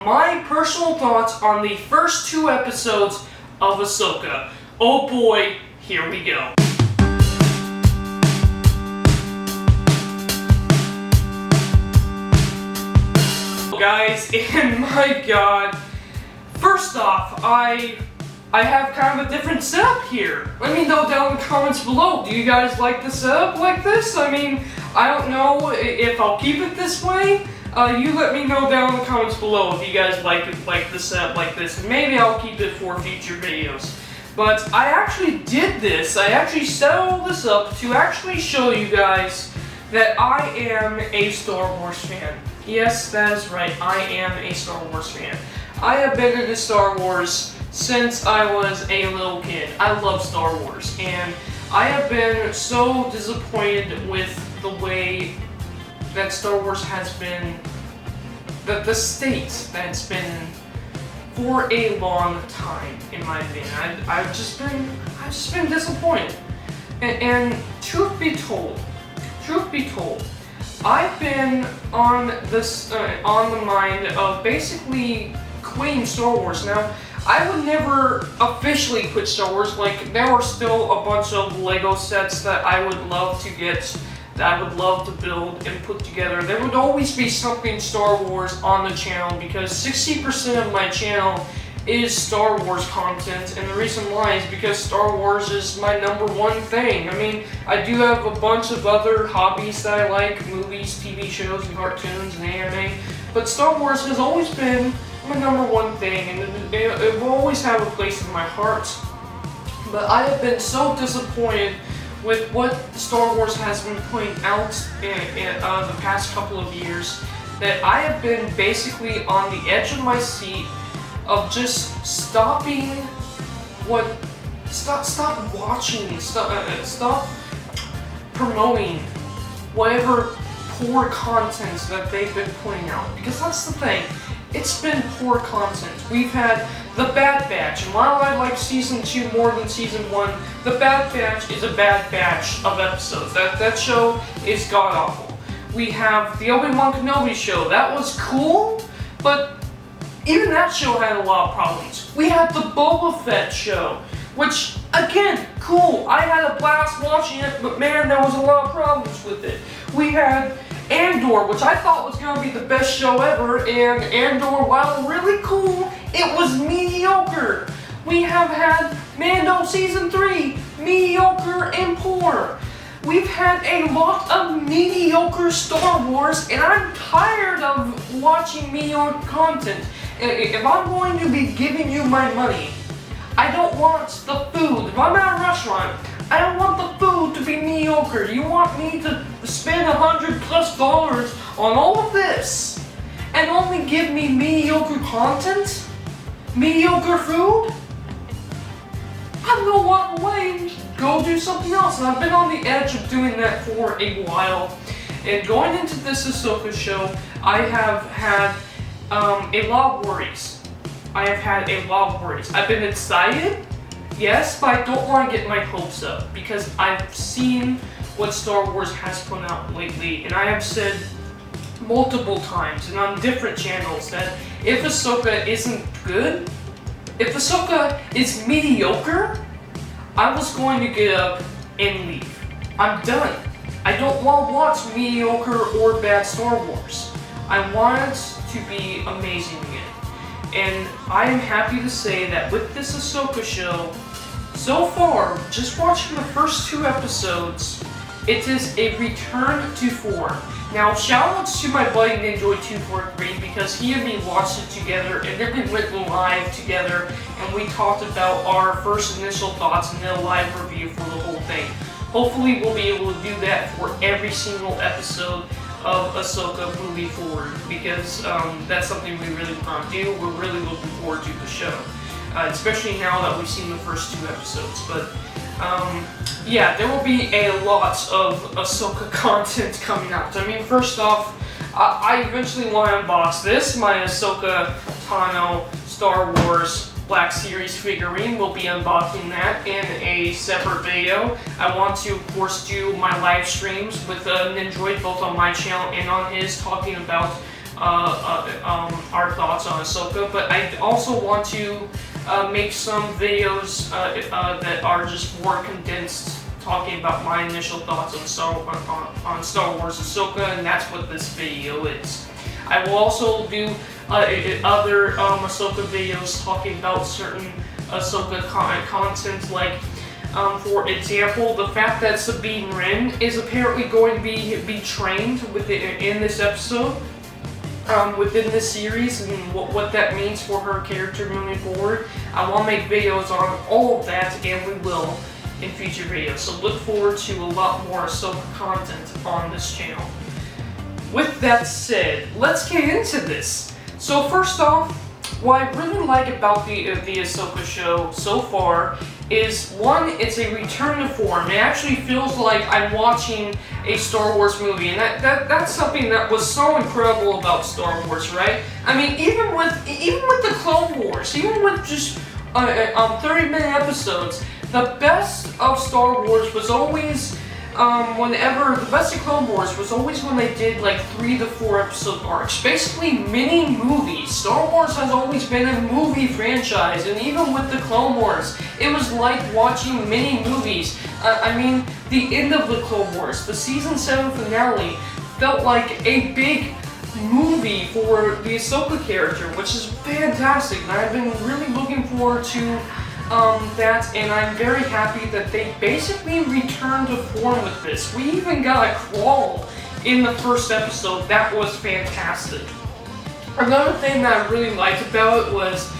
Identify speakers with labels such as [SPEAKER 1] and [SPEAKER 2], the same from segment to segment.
[SPEAKER 1] My personal thoughts on the first 2 episodes of Ahsoka. Oh boy, here we go. Guys, and my god, first off, I have kind of a different setup here. Let me know down in the comments below. Do you guys like the setup like this? I mean, I don't know if I'll keep it this way. You let me know down in the comments below if you guys like the setup like this, and maybe I'll keep it for future videos. But I actually did this. I actually set all this up to actually show you guys that I am a Star Wars fan. Yes, that is right. I am a Star Wars fan. I have been into Star Wars since I was a little kid. I love Star Wars, and I have been so disappointed with the way that Star Wars has been, the state that it's been for a long time, in my opinion. I've just been disappointed. And truth be told, I've been on the mind of basically quitting Star Wars. Now, I would never officially quit Star Wars. Like, there are still a bunch of Lego sets that I would love to get, that I would love to build and put together. There would always be something Star Wars on the channel because 60% of my channel is Star Wars content, and the reason why is because Star Wars is my #1 thing. I mean, I do have a bunch of other hobbies that I like, movies, TV shows, and cartoons, and anime, but Star Wars has always been my #1 thing, and it will always have a place in my heart. But I have been so disappointed with what Star Wars has been putting out in the past couple of years that I have been basically on the edge of my seat of just stop watching, stop promoting whatever poor content that they've been putting out. Because that's the thing, it's been poor content. We've had The Bad Batch, and while I like Season 2 more than Season 1, The Bad Batch is a bad batch of episodes. That show is god-awful. We have the Obi-Wan Kenobi show. That was cool, but even that show had a lot of problems. We had the Boba Fett show, which, again, cool. I had a blast watching it, but man, there was a lot of problems with it. We had Andor, which I thought was going to be the best show ever, and Andor, while really cool, it was mediocre. We have had Mando Season 3, mediocre and poor. We've had a lot of mediocre Star Wars, and I'm tired of watching mediocre content. If I'm going to be giving you my money, I don't want the food. If I'm at a restaurant, I don't want the food to be mediocre. You want me to spend $100+ on all of this and only give me mediocre content? Mediocre food? I'm gonna walk away and go do something else. And I've been on the edge of doing that for a while. And going into this Ahsoka show, I have had a lot of worries. I've been excited, yes, but I don't want to get my hopes up because I've seen what Star Wars has put out lately, and I have said multiple times and on different channels that if Ahsoka isn't good, if Ahsoka is mediocre, I was going to get up and leave. I'm done. I don't want to watch mediocre or bad Star Wars. I want it to be amazing again. And I am happy to say that with this Ahsoka show, so far, just watching the first 2 episodes, it is a return to form. Now, shoutouts to my buddy Ninjoy243 because he and me watched it together, and then we went live together, and we talked about our first initial thoughts and then a live review for the whole thing. Hopefully, we'll be able to do that for every single episode of Ahsoka moving forward, because that's something we really want to do. We're really looking forward to the show, especially now that we've seen the first 2 episodes. But yeah, there will be a lot of Ahsoka content coming out. I mean, first off, I eventually want to unbox this, my Ahsoka Tano Star Wars Black Series figurine. We'll be unboxing that in a separate video. I want to, of course, do my live streams with Ninjoid both on my channel and on his, talking about our thoughts on Ahsoka, but I also want to make some videos that are just more condensed, talking about my initial thoughts on Star Wars Ahsoka, and that's what this video is. I will also do other Ahsoka videos talking about certain Ahsoka content, like for example, the fact that Sabine Wren is apparently going to be trained in this episode, within this series, and what that means for her character moving forward. I want to make videos on all of that, and we will in future videos. So look forward to a lot more Ahsoka content on this channel. With that said, let's get into this. So first off, what I really like about the Ahsoka show so far is, one, it's a return to form. It actually feels like I'm watching a Star Wars movie, and that's something that was so incredible about Star Wars, right? I mean, even with the Clone Wars, even with just 30-minute episodes, the best of Star Wars was always the best of Clone Wars was always when they did like 3 to 4 episode arcs, basically mini movies. Star Wars has always been a movie franchise, and even with the Clone Wars, it was like watching mini movies. I mean, the end of the Clone Wars, the season 7 finale, felt like a big movie for the Ahsoka character, which is fantastic, and I've been really looking forward to that, and I'm very happy that they basically returned to form with this. We even got a crawl in the first episode. That was fantastic. Another thing that I really liked about it was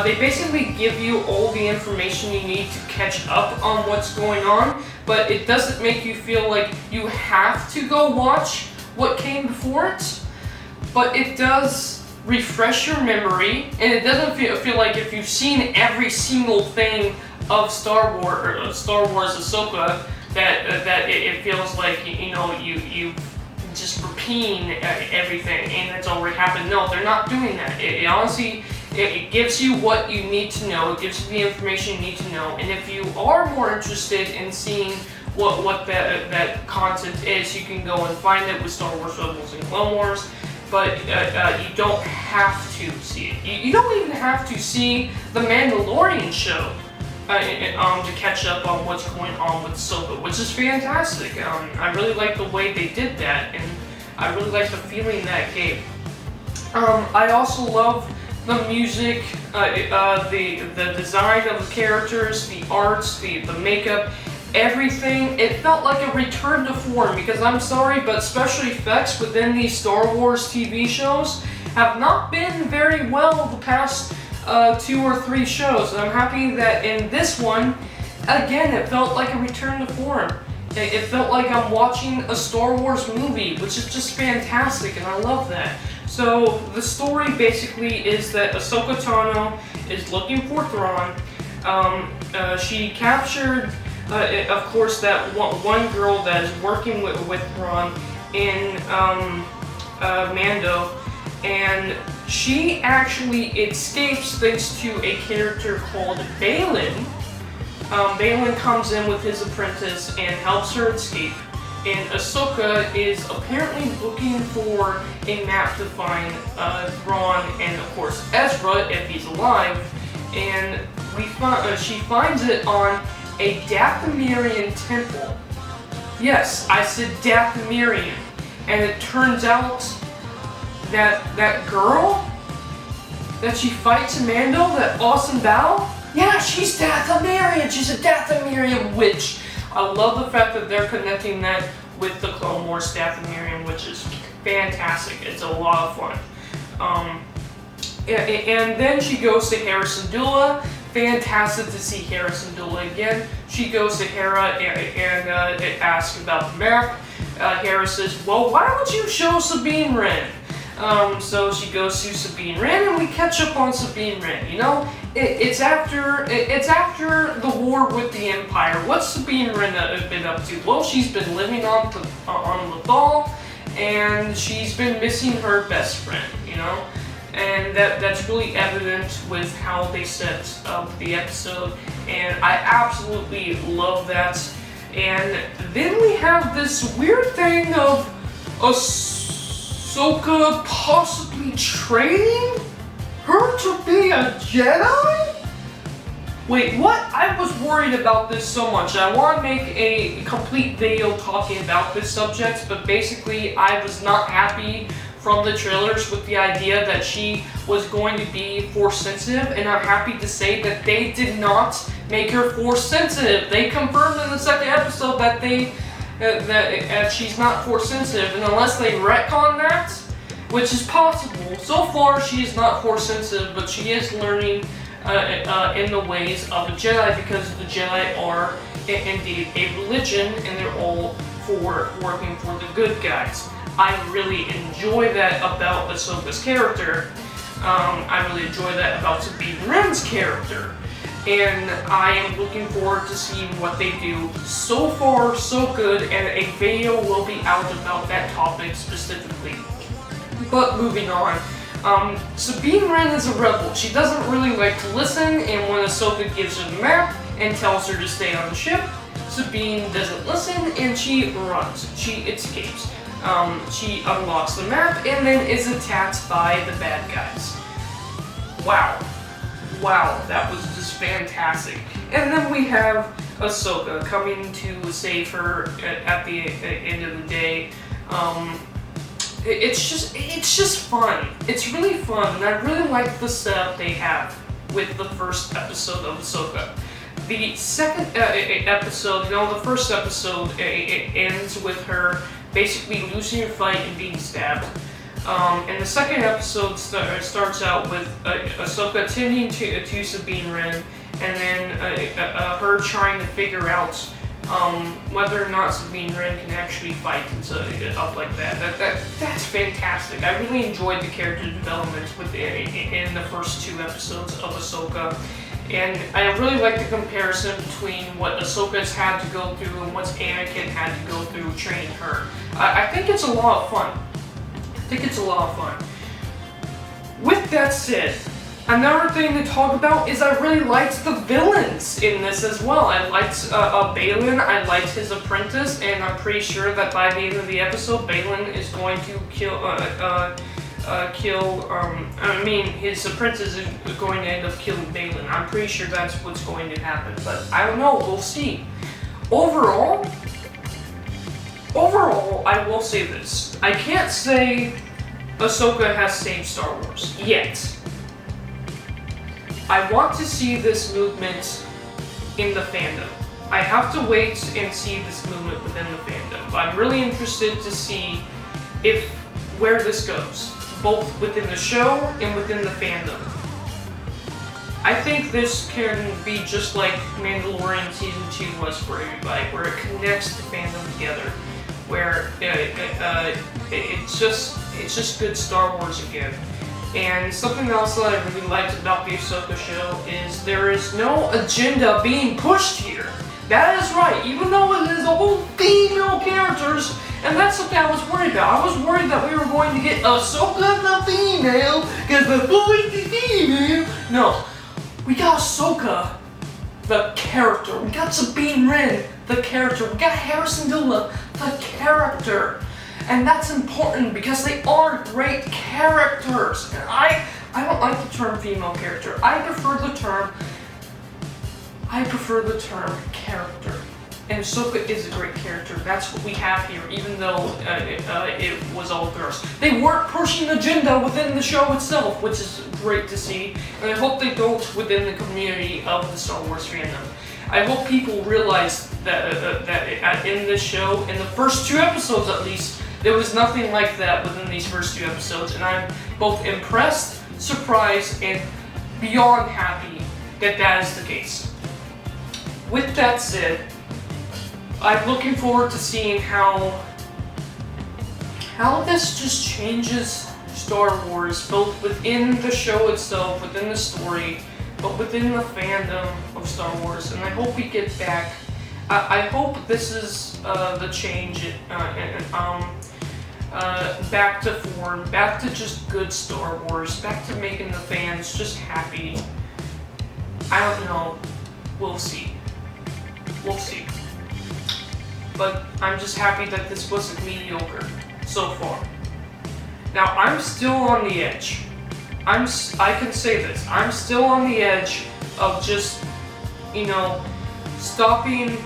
[SPEAKER 1] they basically give you all the information you need to catch up on what's going on, but it doesn't make you feel like you have to go watch what came before it, but it does refresh your memory, and it doesn't feel like if you've seen every single thing of Star Wars Ahsoka that it feels like you just repeating everything and it's already happened. No, they're not doing that. It honestly it gives you what you need to know. It gives you the information you need to know, and if you are more interested in seeing what that content is, you can go and find it with Star Wars Rebels and Clone Wars. But you don't have to see it. You don't even have to see the Mandalorian show to catch up on what's going on with Ahsoka, which is fantastic. I really like the way they did that, and I really like the feeling that gave. I also love the music, the design of the characters, the arts, the makeup. Everything, it felt like a return to form, because I'm sorry, but special effects within these Star Wars TV shows have not been very well the past 2 or 3 shows, and I'm happy that in this one, again, it felt like a return to form. It felt like I'm watching a Star Wars movie, which is just fantastic, and I love that. So the story basically is that Ahsoka Tano is looking for Thrawn. She captured of course, that one girl that is working with Thrawn in Mando, and she actually escapes thanks to a character called Baylan. Baylan comes in with his apprentice and helps her escape, and Ahsoka is apparently looking for a map to find Thrawn and, of course, Ezra, if he's alive, and she finds it on a Dathomirian temple. Yes, I said Dathomirian. And it turns out that girl that she fights in Mando, that awesome battle, yeah, she's Dathomirian. She's a Dathomirian witch. I love the fact that they're connecting that with the Clone Wars Dathomirian, which is fantastic. It's a lot of fun. And then she goes to Hera Syndulla. Fantastic to see Hera Syndulla again. She goes to Hera and asks about the map. Hera says, well, why don't you show Sabine Wren? So she goes to Sabine Wren, and we catch up on Sabine Wren. You know, it's after the war with the Empire. What's Sabine Wren been up to? Well, she's been living on Lothal, and she's been missing her best friend. You know. And that's really evident with how they set up the episode, and I absolutely love that. And then we have this weird thing of Ahsoka possibly training her to be a Jedi? Wait, what? I was worried about this so much. I want to make a complete video talking about this subject, but basically I was not happy from the trailers with the idea that she was going to be Force sensitive, and I'm happy to say that they did not make her Force sensitive. They confirmed in the second episode that that she's not Force sensitive, and unless they retcon that, which is possible, so far she is not Force sensitive, but she is learning in the ways of a Jedi, because the Jedi are indeed a religion, and they're all for working for the good guys. I really enjoy that about Ahsoka's character. I really enjoy that about Sabine Wren's character. And I am looking forward to seeing what they do. So far, so good, and a video will be out about that topic specifically. But moving on. Sabine Wren is a rebel. She doesn't really like to listen, and when Ahsoka gives her the map and tells her to stay on the ship, Sabine doesn't listen and she runs. She escapes. She unlocks the map and then is attacked by the bad guys. Wow, that was just fantastic. And then we have Ahsoka coming to save her at the end of the day. It's just fun. It's really fun, and I really like the setup they have with the first episode of Ahsoka. The second episode, the first episode, it ends with her basically losing her fight and being stabbed. And the second episode starts out with Ahsoka tending to Sabine Wren, and then her trying to figure out whether or not Sabine Wren can actually fight and stuff like that. That's fantastic. I really enjoyed the character development in the first two episodes of Ahsoka. And I really like the comparison between what Ahsoka's had to go through and what Anakin had to go through training her. I think it's a lot of fun. With that said, another thing to talk about is I really liked the villains in this as well. I liked Balin, I liked his apprentice, and I'm pretty sure that by the end of the episode, Balin is going to his apprentice is going to end up killing Balin. I'm pretty sure that's what's going to happen, but I don't know, we'll see. Overall, I will say this. I can't say Ahsoka has saved Star Wars yet. I want to see this movement in the fandom. I have to wait and see this movement within the fandom. I'm really interested to see where this goes, both within the show and within the fandom. I think this can be just like Mandalorian Season 2 was for everybody, where it connects the fandom together, where it's just good Star Wars again. And something else that I really liked about the Ahsoka show is there is no agenda being pushed here. That is right, even though it is all female characters, and that's something I was worried about. I was worried that we were going to get Ahsoka the female, because the boy the female. No, we got Ahsoka the character. We got Sabine Wren the character. We got Harrison Dilla the character. And that's important because they are great characters. And I don't like the term female character. I prefer the term character. And Ahsoka is a great character. That's what we have here, even though it was all girls. They weren't pushing an agenda within the show itself, which is great to see. And I hope they don't within the community of the Star Wars fandom. I hope people realize that in this show, in the first two episodes at least, there was nothing like that within these first two episodes, and I'm both impressed, surprised, and beyond happy that is the case. With that said, I'm looking forward to seeing how this just changes Star Wars, both within the show itself, within the story, but within the fandom of Star Wars, and I hope we get back. I hope this is the change, back to form, back to just good Star Wars, back to making the fans just happy. I don't know. We'll see. But I'm just happy that this wasn't mediocre so far. Now, I'm still on the edge. I can say this. I'm still on the edge of just, you know, stopping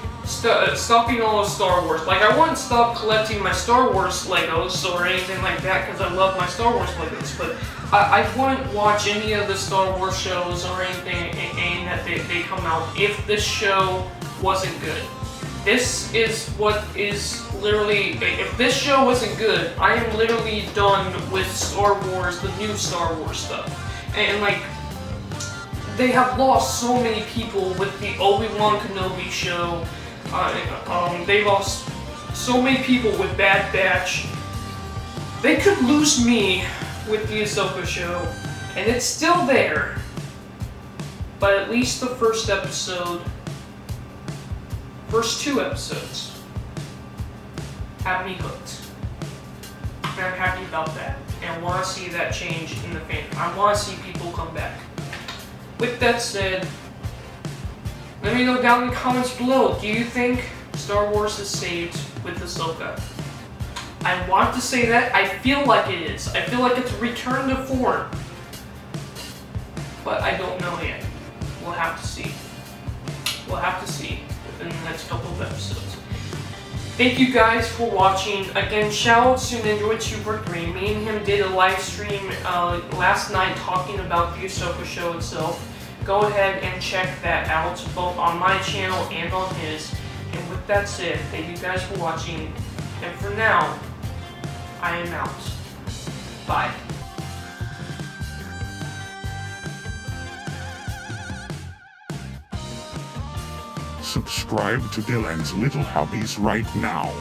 [SPEAKER 1] all of Star Wars. Like, I wouldn't stop collecting my Star Wars Legos or anything like that because I love my Star Wars Legos, but I wouldn't watch any of the Star Wars shows or anything that they come out if this show wasn't good. This is what is literally, if this show wasn't good, I am literally done with Star Wars, the new Star Wars stuff. And like, they have lost so many people with the Obi-Wan Kenobi show. They lost so many people with Bad Batch. They could lose me with the Ahsoka show, and it's still there. But at least the first two episodes, have me hooked. And I'm happy about that. And I want to see that change in the fandom. I want to see people come back. With that said, let me know down in the comments below, do you think Star Wars is saved with Ahsoka? I want to say that. I feel like it is. I feel like it's a return to form. But I don't know yet. We'll have to see. We'll have to see within the next couple of episodes. Thank you guys for watching. Again, shoutouts to NinjaTuber3. Me and him did a live stream last night talking about the Ahsoka show itself. Go ahead and check that out, both on my channel and on his. And with that said, thank you guys for watching. And for now, I am out. Bye.
[SPEAKER 2] Subscribe to Dylan's Little Hobbies right now.